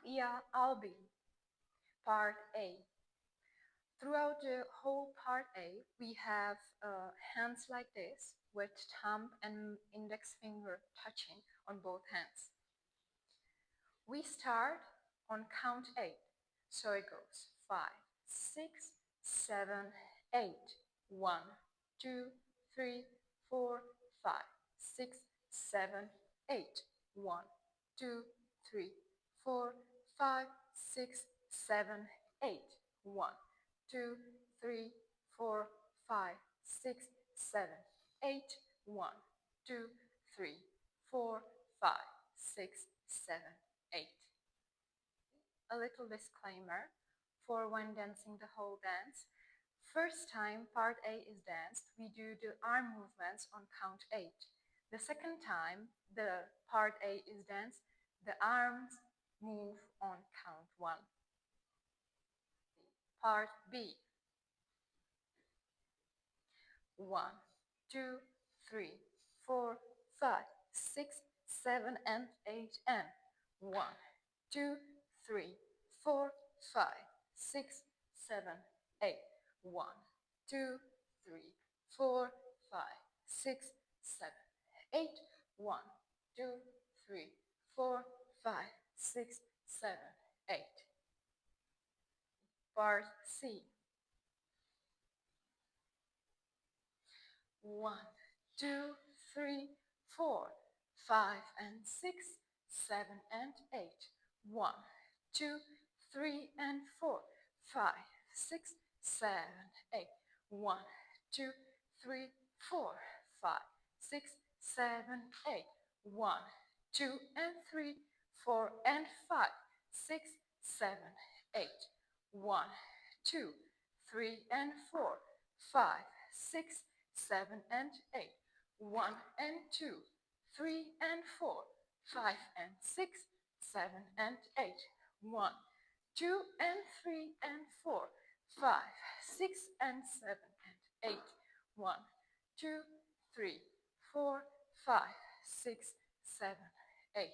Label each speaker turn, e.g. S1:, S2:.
S1: via Albi. Part A. Throughout the whole part A, we have hands like this, with thumb and index finger touching on both hands. We start on count 8, so it goes 5, 6, 7, 8. 1, 2, 3, 4, 5, 6, 7, 8. 1, 2, 3, 4, 5, 6, 7, 8. 1, 2, 3, 4, 5, 6, 7, 8. 1, 2, 3, 4, 5, 6, 7, 8. A little disclaimer for when dancing the whole dance. First time part A is danced, we do the arm movements on count 8. The second time the part A is danced, the arms move on count 1. Part B. 1, 2, 3, 4, 5, 6, 7, and 8, and 1, 2, 3, 4, 5, 6, 7, 8. 1, 2, 3, 4, 5, 6, 7, 8. 1, 2, 3, 4, 5, 6, 7, 8. Part C. 1, 2, 3, 4, 5, and 6, 7, and 8. 1, 2, 3, and 4, 5, 6, 7, 8. 1, 2, 3, 4, 5, 6, 7, 8. 1, 2, and 3, 4, and 5, 6, 7, 8. 1, 2, 3, and 4, 5, 6, 7, and 8. 1 and 2, 3 and 4, 5 and 6, 7 and 8. 1, 2 and 3 and 4, 5, 6 and 7 and 8. 1, 2, 3, 4, 5, 6, 7, 8.